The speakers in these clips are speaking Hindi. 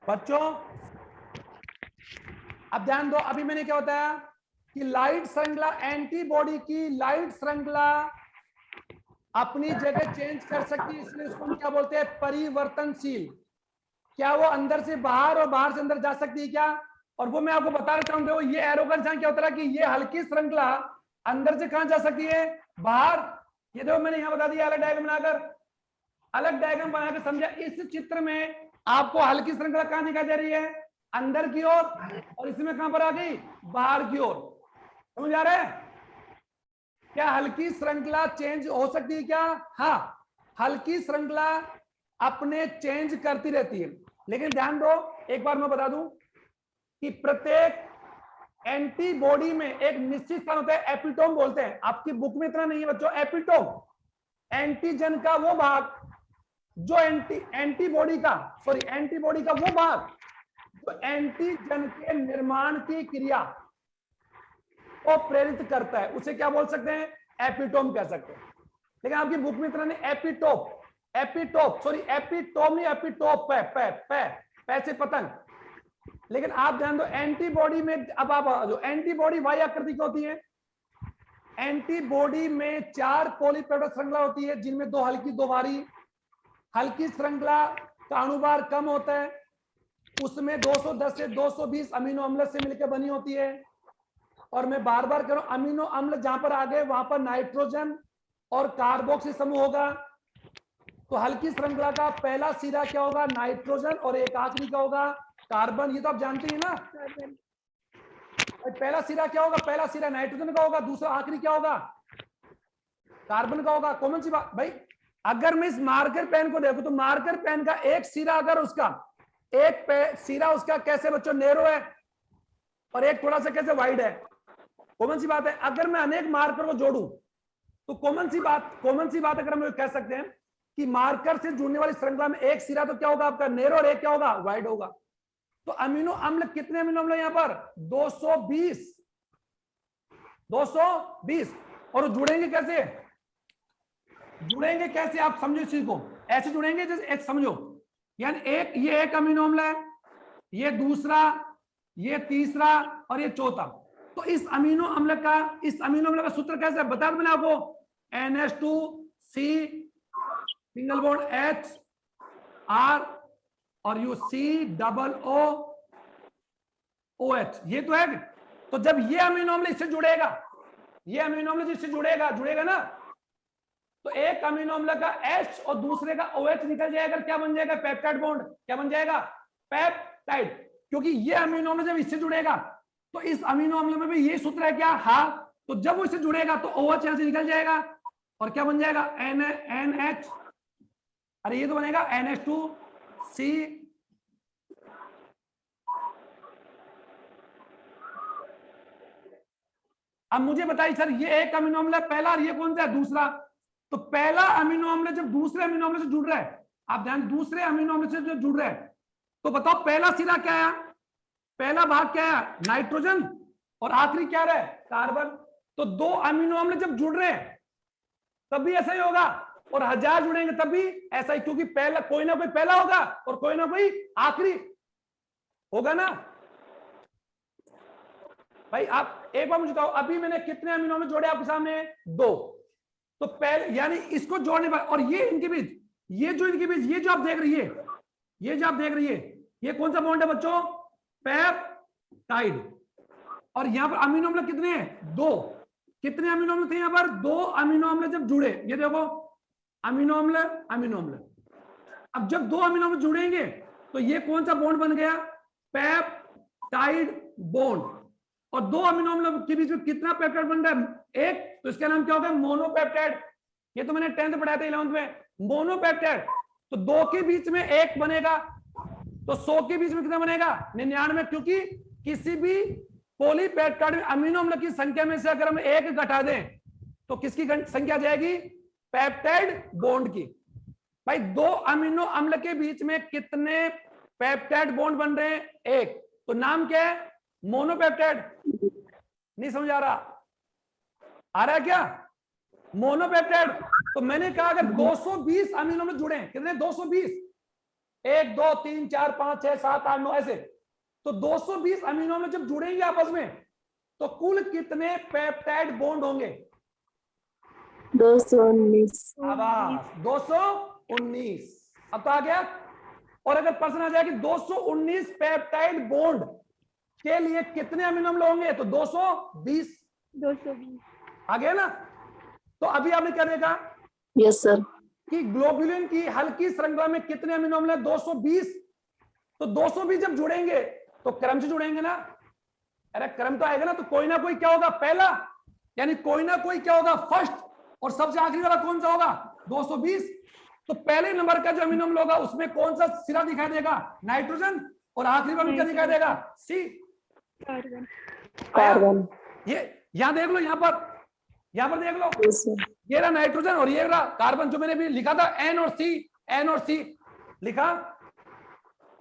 बच्चों अब ध्यान दो, अभी मैंने क्या बताया कि लाइट श्रृंखला, एंटीबॉडी की लाइट श्रृंखला अपनी जगह चेंज कर सकती है, इसलिए उसको हम क्या बोलते हैं, परिवर्तनशील। क्या वो अंदर से बाहर और बाहर से अंदर जा सकती है क्या? और वो मैं आपको बताना चाहूंगा, वो ये एरो का निशान क्या होता है कि ये हल्की श्रृंखला अंदर से कहां जा सकती है, बाहर। ये देखो मैंने यहां बता दिया अलग डायग्राम बनाकर, अलग डायग्राम बनाकर समझा। इस चित्र में आपको हल्की श्रृंखला कहां दिखाई दे रही है, अंदर की ओर, और इसमें कहां पर आ गई, बाहर की ओर। समझ आ रहा है? क्या हल्की श्रृंखला चेंज हो सकती है क्या? हाँ, हल्की श्रृंखला अपने चेंज करती रहती है, लेकिन ध्यान दो, एक बार मैं बता दूं कि प्रत्येक एंटीबॉडी में एक निश्चित स्थान होता है, एपिटोम बोलते हैं। आपकी बुक में इतना नहीं है बच्चों, एपिटोम एंटीजन का वो भाग जो एंटीबॉडी का वो भाग जो एंटीजन के निर्माण की क्रिया को प्रेरित करता है, उसे क्या बोल सकते हैं, एपिटोम कह सकते हैं। लेकिन आपकी बुक में इतना नहीं, एपिटोम नहीं, एपिटोप, पैसे पतंग। लेकिन आप ध्यान दो, एंटीबॉडी में अब आप जो एंटीबॉडी वाई आकृति की होती है, एंटीबॉडी में 4 पॉलीपेप्टाइड श्रृंखला होती है, जिनमें 2 हल्की 2 भारी। हल्की श्रृंखला का अणुभार कम होता है, उसमें 210 से 220 अमीनो अम्ल से मिलकर बनी होती है। और मैं बार बार कह रहा हूं, अमीनो अम्ल जहां पर आ गए वहां पर नाइट्रोजन और कार्बोक्सी समूह होगा। तो हल्की श्रृंखला का पहला सिरा क्या होगा, नाइट्रोजन, और एक आखिरी का होगा कार्बन। ये तो आप जानते हैं ना, पहला सिरा क्या होगा, पहला सिरा नाइट्रोजन का होगा, दूसरा आखिरी क्या होगा, कार्बन का होगा। कॉमन सी बात भाई। अगर मैं इस मार्कर पेन को देखूं तो मार्कर पेन का एक सिरा, अगर उसका एक सिरा उसका कैसे बच्चों नैरो है और एक थोड़ा सा कैसे वाइड है, कॉमन सी बात है। अगर मैं अनेक मार्कर को जोड़ूं तो कॉमन सी बात अगर हम कह सकते हैं कि मार्कर से जुड़ने वाली श्रृंखला में एक सिरा तो क्या होगा आपका नैरो और एक क्या होगा वाइड होगा। तो अमीनो अम्ल कितने अमीनो अम्ल यहां पर 220। और जुड़ेंगे कैसे आप समझो इस चीज को, ऐसे जुड़ेंगे जैसे एक समझो, यानी ये एक अमीनो अम्ल है, ये दूसरा, ये तीसरा और ये चौथा। तो इस अमीनो अम्ल का सूत्र कैसे बता मैंने आपको, NH2C single bond H R और यू COOH, ये तो है। तो जब ये अमीनो अम्ल इससे जुड़ेगा, जुड़ेगा ना, तो एक अमीनो अम्ल का H और दूसरे का OH निकल जाएगा, क्या बन जाएगा, पेप्टाइड बॉन्ड। क्या बन जाएगा, पेप्टाइड। क्योंकि ये अमीनो अम्ल जब इससे जुड़ेगा तो इस अमीनो अम्ल में भी ये सूत्र है क्या, हाँ। तो जब वो इससे जुड़ेगा तो OH यहां से निकल जाएगा और क्या बन जाएगा, NH, अरे ये तो बनेगा NH2C। अब मुझे बताइए सर, ये एक अमीनो अम्ल है पहला, और ये कौन सा है, दूसरा। तो पहला अमीनो अम्ल जब दूसरे अमीनो अम्ल से जुड़ रहा है, आप ध्यान, दूसरे अमीनो अम्ल से जो जुड़ रहा है, तो बताओ पहला सिरा क्या है, पहला भाग क्या है, नाइट्रोजन, और आखिरी क्या है, कार्बन। तो 2 अमीनो अम्ल जब जुड़ रहे हैं तब भी ऐसा ही होगा, और 1000 जुड़ेंगे तब भी ऐसा ही, क्योंकि पहला कोई ना कोई पहला होगा और कोई ना कोई आखिरी होगा ना भाई। आप एक बार मुझे बताओ, अभी मैंने कितने अमीनो अम्ल जोड़े आपके सामने, 2। तो पहले यानी इसको जोड़ने पर, और ये इनके बीच, ये जो इनके बीच, ये जो आप देख रही है, ये कौन सा बॉन्ड है बच्चों, पेप्टाइड। और यहां पर अमीनो अम्ल कितने हैं, 2। कितने अमीनो अम्ल थे यहां पर, 2 अमीनो अम्ल जब जुड़े, ये देखो अमीनो अम्ल। अब जब 2 अमीनो अम्ल जुड़ेंगे तो ये कौन सा बॉन्ड बन गया, पेप्टाइड बॉन्ड। और 2 अमीनो अम्ल के बीच में कितना पेप्टाइड बन रहा है, एक। तो इसका नाम क्या होगा, मोनोपेप्टाइड। ये तो मैंने 10th पढ़ाया था, 11th में, मोनोपेप्टाइड। तो 2 के बीच में 1 बनेगा, तो 100 के बीच में कितना बनेगा, 99। क्योंकि किसी भी पॉलीपेप्टाइड में अमीनो अम्ल की संख्या में से अगर हम 1 घटा दें तो किसकी संख्या जाएगी, पेप्टाइड बॉन्ड की। भाई 2 अमीनो अम्ल के बीच में कितने पेप्टाइड बॉन्ड बन रहे हैं, 1। तो नाम क्या है, मोनोपेप्टाइड। नहीं समझ आ रहा है क्या, मोनोपेप्टाइड। तो मैंने कहा अगर 220 अमीनो अम्ल जुड़े, कितने, 220, 1 2 3 4 5 6 7 8 9 ऐसे। तो 220 अमीनो अम्ल जब जुड़ेंगे आपस में तो कुल कितने पेप्टाइड बॉन्ड होंगे? 219। आवाज 219। अब तो आ गया। और अगर प्रश्न आ जाए कि 219 पेप्टाइड बॉन्ड के लिए कितने अमीनो अम्ल होंगे तो 220 आ गया ना। तो अभी आपने क्या देखा यस सर। कि ग्लोबुलिन की हल्की श्रृंखला में कितने अमीनो अम्ल है? 220। तो 220 जब जुड़ेंगे तो क्रम से जुड़ेंगे ना। अरे क्रम तो आएगा ना, तो कोई ना कोई क्या होगा पहला, यानी कोई ना कोई क्या होगा फर्स्ट, और सबसे आखिरी वाला कौन सा होगा? 220। तो पहले नंबर का जो अमीनो अम्ल होगा उसमें कौन सा सिरा दिखाई देगा? नाइट्रोजन। और आखिरी वाला क्या दिखाई देगा? सी, कार्बन। ये यहां देख लो, यहां पर देख लो, यस सर। ये रहा नाइट्रोजन और ये रहा कार्बन, जो मैंने भी लिखा था एन और सी लिखा।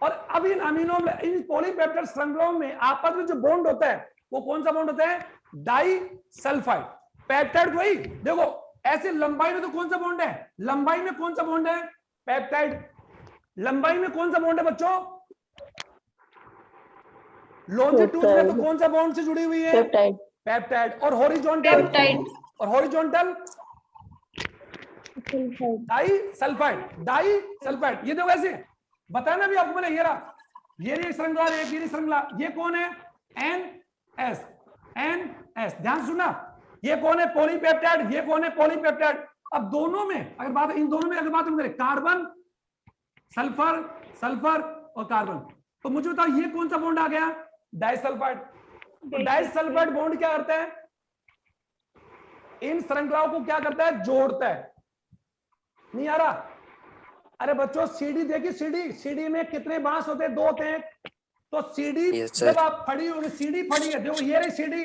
और अब इन अमीनो इन पॉलीपेप्टाइड श्रृंखलाओं में आपस में जो बॉन्ड होता है वो कौन सा बॉन्ड होता है? Die sulphide. पेप्टाइड वही देखो, ऐसे लंबाई में तो कौन सा बॉन्ड है? लंबाई में कौन सा बॉन्ड है? पेप्टाइड। लंबाई में कौन सा बॉन्ड है बच्चों? लॉन्जिट्यूड में तो कौन सा बॉन्ड से जुड़ी हुई है? पेप्टाइड। पेप्टाइड। और हॉरिजॉन्टल? और हॉरिजॉन्टल डाई सल्फाइड। ये देखो ऐसे बताया ना अभी आपको मैंने, ये रहा, ये रही श्रृंखला, एक ये श्रृंखला, ये कौन है? N S. ध्यान सुनना, ये कौन है? पॉलीपेप्टाइड। ये कौन है? पॉलीपेप्टाइड। अब दोनों में अगर बात, इन दोनों में अगर बात करें, कार्बन सल्फर और कार्बन, तो मुझे बताओ ये कौन सा बॉन्ड आ गया? डाइसल्फाइड। तो डाइसल्फाइड बॉन्ड क्या करता है? इन श्रृंखलाओं को क्या करता है? जोड़ता है। नहीं आ रहा? अरे बच्चों सीडी देखिए, सीडी में कितने बांस होते हैं? 2 होते हैं। तो सीडी जब आप फड़ी होगी, सीडी फड़ी है, देखो ये रही सीडी।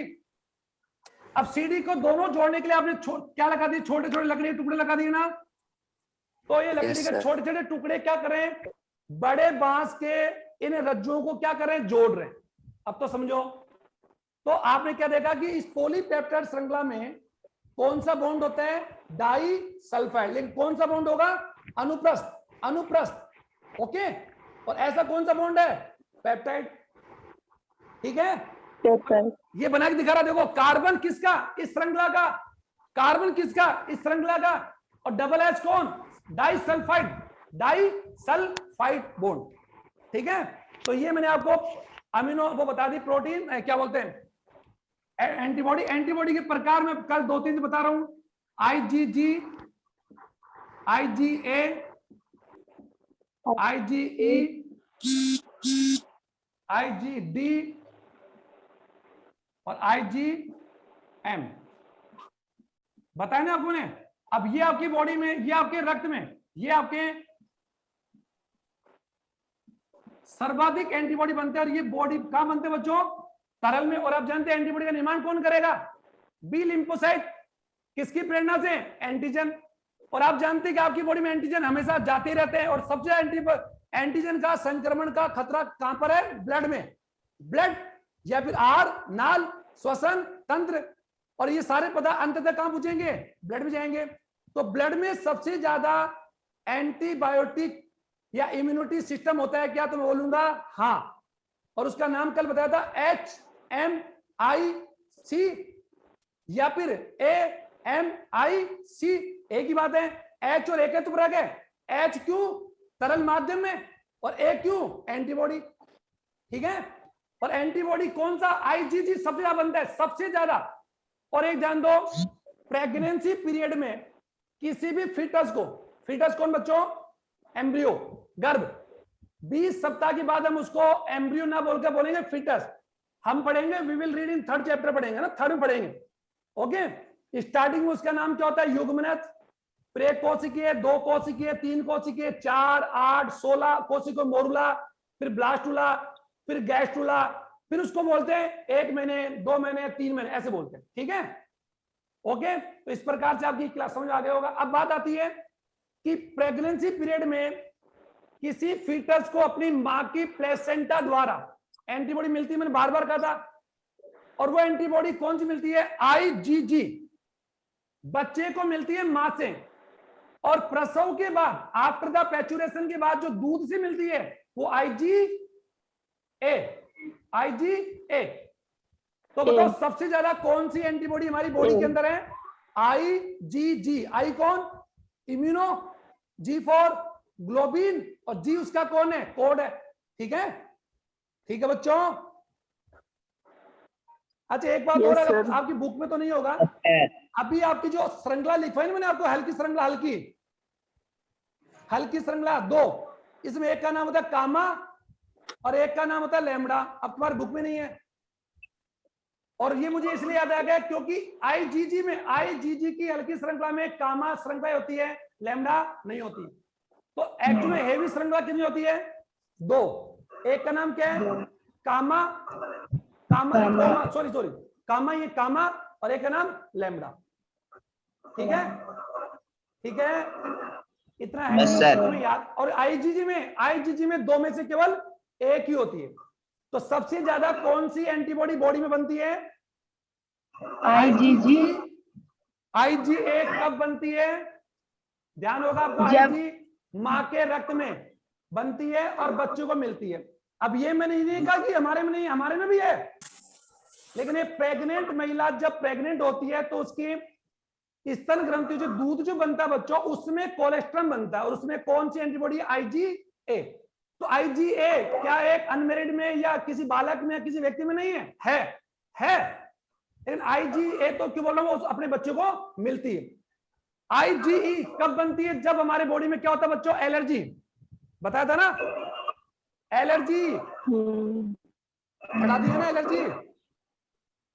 अब सीडी को दोनों जोड़ने के लिए आपने क्या लगा दिए? छोटे छोटे लकड़ी के टुकड़े लगा दिए ना। तो ये लकड़ी के छोटे छोटे टुकड़े क्या करें? बड़े बांस के इन रज्जुओं को क्या करें? जोड़ रहे हैं। अब तो समझो। तो आपने क्या देखा कि इस पॉलीपेप्टाइड श्रृंखला में कौन सा बॉन्ड होता है? Disulphide. लेकिन कौन सा बॉन्ड होगा? अनुप्रस्थ। ओके। और ऐसा कौन सा बॉन्ड है? पेप्टाइड। ठीक है, ये बना के दिखा रहा, देखो कार्बन किसका? इस श्रृंखला का। कार्बन किसका? इस श्रृंखला का। और डबल एच कौन? Disulphide bond. ठीक है, तो ये मैंने आपको अमीनो वो बता दी। प्रोटीन क्या बोलते हैं? एंटीबॉडी के प्रकार में कल 2-3 बता रहा हूं। आईजीजी, आईजीए, आईजीई, आईजीडी और आईजीएम बताया ना आपको ने। अब ये आपकी बॉडी में, ये आपके रक्त में, ये आपके सर्वाधिक एंटीबॉडी बनते हैं। और ये बॉडी कहां बनते हैं बच्चों? तरल में। और आप जानते हैं एंटीबॉडी का निर्माण कौन करेगा? B lymphocyte. किसकी प्रेरणा से? एंटीजन। और आप जानते हैं कि आपकी बॉडी में एंटीजन हमेशा जाते रहते हैं। और सबसे एंटीजन का संक्रमण का खतरा कहां पर है? ब्लड में। ब्लड या फिर आहार, नाल, श्वसन तंत्र, और ये सारे पदार्थ अंततः कहां पहुंचेंगे? ब्लड में जाएंगे। तो ब्लड में सबसे ज्यादा एंटीबायोटिक या इम्यूनिटी सिस्टम होता है क्या? तो मैं बोलूंगा हाँ। और उसका नाम कल बताया था HMIC या फिर AMIC। एक ही बात है। H और A का तो फर्क है। H क्यों? तरल माध्यम में, और A क्यों? एंटीबॉडी। ठीक है, और एंटीबॉडी कौन सा? IgG सबसे ज्यादा बनता है, सबसे ज्यादा। और एक जान दो, प्रेगनेंसी पीरियड में किसी भी फीटस को, फीटस कौन बच्चों? एम्ब्रियो, गर्भ। 20 सप्ताह के बाद हम उसको एम्ब्रियो ना बोलकर बोलेंगे फीटस। हम पढ़ेंगे, we will read in 3rd chapter पढ़ेंगे ना, 3rd में पढ़ेंगे। ओके, स्टार्टिंग में उसका नाम क्या होता है? युग्मनज। प्रेकोशिकीय, 2 कोशिकीय, 3 कोशिकीय, 4, 8, 16 कोशिकीय, मोरुला, फिर ब्लास्टुला, फिर गैस्ट्रुला, फिर उसको बोलते हैं 1 महीने, 2 महीने, 3 महीने, ऐसे बोलते हैं। ठीक है, ओके। तो इस प्रकार से आपकी क्लास समझ आ गया होगा। अब बात आती है कि प्रेगनेंसी पीरियड में किसी फीटस को अपनी मां की प्लेसेंटा द्वारा एंटीबॉडी मिलती है। मैंने बार बार कहा था। और वो एंटीबॉडी कौन सी मिलती है? IgG बच्चे को मिलती है मां से, और प्रसव के बाद आफ्टर द पैचुरेशन के बाद जो दूध से मिलती है वो IgA। तो बताओ सबसे ज्यादा कौन सी एंटीबॉडी हमारी बॉडी के अंदर है? IgG। आई कौन? इम्यूनो, G फॉर ग्लोबिन, और G उसका कौन है? कोड है। ठीक है, ठीक है बच्चों। अच्छा एक बात और है, आपकी बुक में तो नहीं होगा, अभी आपकी जो श्रृंखला लिखवाई है मैंने आपको, हल्की श्रृंखला, हल्की श्रृंखला 2, इसमें एक का नाम होता है कामा और एक का नाम होता है लैम्बडा। अब तुम्हारी बुक में नहीं है, और ये मुझे इसलिए याद आ गया क्योंकि IgG की हल्की श्रृंखला में कामा श्रृंखला होती है, लैम्बडा नहीं होती। तो एक्चुअली में हेवी श्रृंखला कितनी होती है? 2। एक का नाम क्या है? कामा, सॉरी कामा, ये कामा, और एक का नाम लैम्बडा। ठीक है, ठीक है, इतना है तुम्हें याद। और IgG में 2 में से केवल एक ही होती है। तो सबसे ज्यादा कौन सी एंटीबॉडी बॉडी में बनती है? IgA कब बनती है? ध्यान होगा आपको, IG माँ के रक्त में बनती है और बच्चों को मिलती है। अब ये मैंने नहीं कहा कि हमारे में नहीं, हमारे में भी है, लेकिन ये प्रेग्नेंट महिला जब प्रेग्नेंट होती है तो उसकी स्तन ग्रंथि, जो दूध जो बनता है बच्चों, उसमें कोलेस्ट्रम बनता है, और उसमें कौन सी एंटीबॉडी? IgA। तो IgA क्या एक अनमेरिड में या किसी बालक में या किसी व्यक्ति में नहीं है? है। लेकिन IgA तो क्यों बोल रहा हूं, अपने बच्चों को मिलती है। IgE कब बनती है? जब हमारे बॉडी में क्या होता है बच्चों? एलर्जी। बताया था ना, एलर्जी बढ़ा दी है ना, एलर्जी।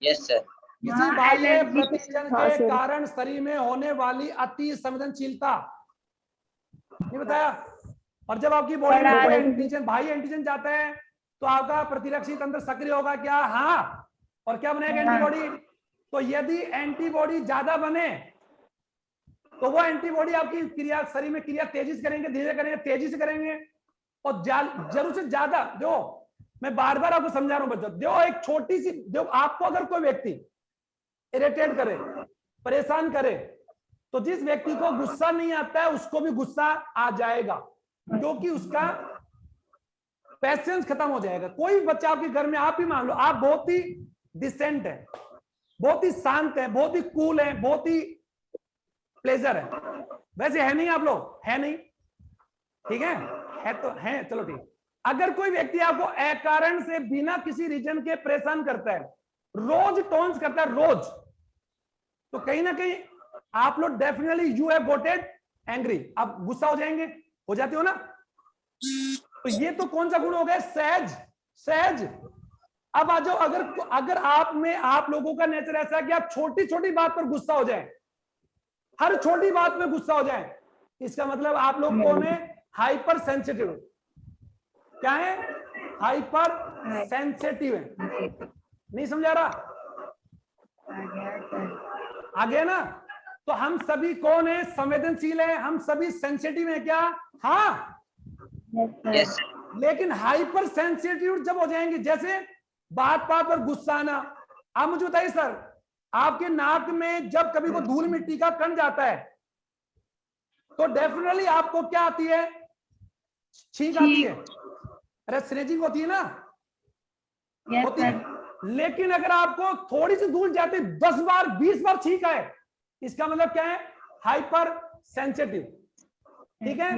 Yes sir. किसी बाह्य प्रतिजन के कारण शरीर में होने वाली अति संवेदनशीलता, नहीं बताया। और जब आपकी बॉडी में कोई एंटीजन, बाह्य एंटीजन जाता है तो आपका प्रतिरक्षी तंत्र सक्रिय होगा क्या? हाँ। और क्या बनेगा? एंटीबॉडी। तो यदि एंटीबॉडी ज्यादा बने तो वो एंटीबॉडी आपकी क्रिया, शरीर में क्रिया तेजी से करेंगे, धीरे करेंगे, तेजी से करेंगे, और जरूर से ज्यादा। जो मैं बार बार आपको समझा रहा हूं बच्चों, जो एक छोटी सी, जो आपको अगर कोई व्यक्ति इरिटेट करे, परेशान करे, तो जिस व्यक्ति को गुस्सा नहीं आता है उसको भी गुस्सा आ जाएगा, क्योंकि उसका पेशेंस खत्म हो जाएगा। कोई बच्चा आपके घर में, आप ही मान लो आप बहुत ही डिसेंट है, बहुत ही शांत है, बहुत ही कूल है, बहुत ही प्लेजर है, वैसे है नहीं आप लोग? है नहीं, ठीक है तो है, चलो ठीक। अगर कोई व्यक्ति आपको अकारण से बिना किसी रीजन के परेशान करता है, रोज टॉन्स करता है, रोज, तो कहीं ना कहीं आप लोग definitely you have GOATed angry, आप गुस्सा हो जाएंगे, हो जाते हो ना। तो ये तो कौन सा गुण हो गया? सहज। अब आ जाओ, अगर आप में, आप लोगों का नेचर ऐसा है कि आप छोटी छोटी बात पर गुस्सा हो जाए, हर छोटी बात में गुस्सा हो जाए, इसका मतलब आप लोग कौन है? Hyper sensitive. क्या है? हाइपर सेंसिटिव है। नहीं समझा रहा? आ गया ना? तो हम सभी कौन है? संवेदनशील है, हम सभी सेंसिटिव है क्या? हाँ। yes. लेकिन हाइपर सेंसिटिव जब हो जाएंगे, जैसे बात पर गुस्सा आना। आप मुझे बताइए सर, आपके नाक में जब कभी को धूल मिट्टी का कण जाता है तो डेफिनेटली आपको क्या आती है? छींक आती है, अरे स्नेजिंग होती है ना, होती है। लेकिन अगर आपको थोड़ी सी धूल जाती, 10 बार 20 बार छींक आए, इसका मतलब क्या है? Hyper sensitive. ठीक है।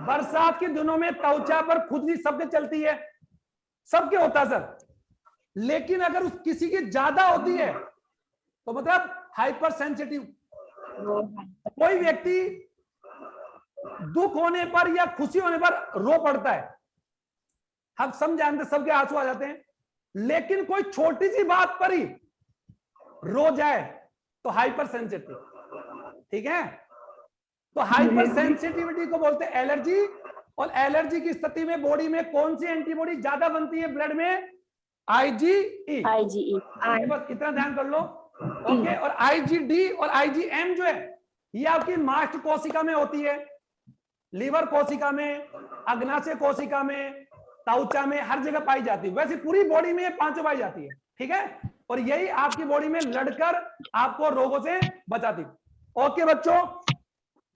बरसात के दिनों में त्वचा पर खुजली सबके चलती है, सबके होता है सर, लेकिन अगर उस किसी की ज्यादा होती है तो मतलब हाइपर सेंसिटिव। कोई व्यक्ति दुख होने पर या खुशी होने पर रो पड़ता है, हम सब जानते, सबके आंसू आ जाते हैं, लेकिन कोई छोटी सी बात पर ही रो जाए तो हाइपर सेंसिटिव। ठीक है। तो हाइपर सेंसिटिविटी को बोलते हैं एलर्जी, और एलर्जी की स्थिति में बॉडी में कौन सी एंटीबॉडी ज्यादा बनती है ब्लड में? IgE। बस इतना ध्यान कर लो। ओके। और IgD और IgM जो है, ये आपकी मास्ट कोशिका में होती है, लीवर कोशिका में, अग्नाशय कोशिका में, त्वचा में, हर जगह पाई जाती है। वैसे पूरी बॉडी में ये पांचों पाई जाती है। ठीक है। और यही आपकी बॉडी में लड़कर आपको रोगों से बचाती है। ओके बच्चों,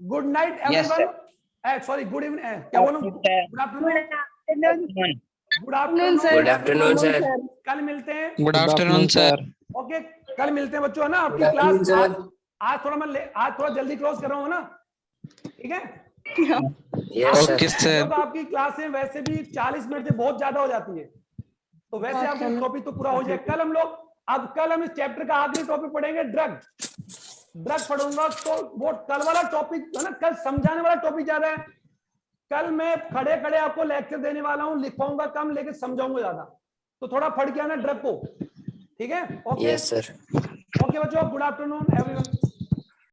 good night Yes, everyone, sorry good evening, क्या बोलूं, good afternoon, good afternoon Good afternoon, sir. कल मिलते हैं, गुड आफ्टरनून सर। ओके कल मिलते हैं बच्चों, है ना। आपकी क्लास आज थोड़ा मैं आज थोड़ा जल्दी क्लोज कर रहा हूँ ना, ठीक है। Yes, sir. Okay sir. तो आपकी क्लासें वैसे भी 40 मिनट से बहुत ज्यादा हो जाती है, तो वैसे आपकी टॉपिक तो पूरा हो जाए। कल हम लोग, अब कल हम इस चैप्टर का आखिरी टॉपिक पढ़ेंगे, ड्रग पढ़ूंगा। तो वो कल वाला टॉपिक है ना, कल समझाने वाला टॉपिक ज्यादा है। कल मैं खड़े खड़े आपको लेक्चर देने वाला हूँ, लिखवाऊंगा कम लेकिन समझाऊंगा ज्यादा, तो थोड़ा पढ़ के आना ड्रग को, ठीक है। Okay Yes, sir. ओके बच्चों, गुड आफ्टरनून एवरीवन।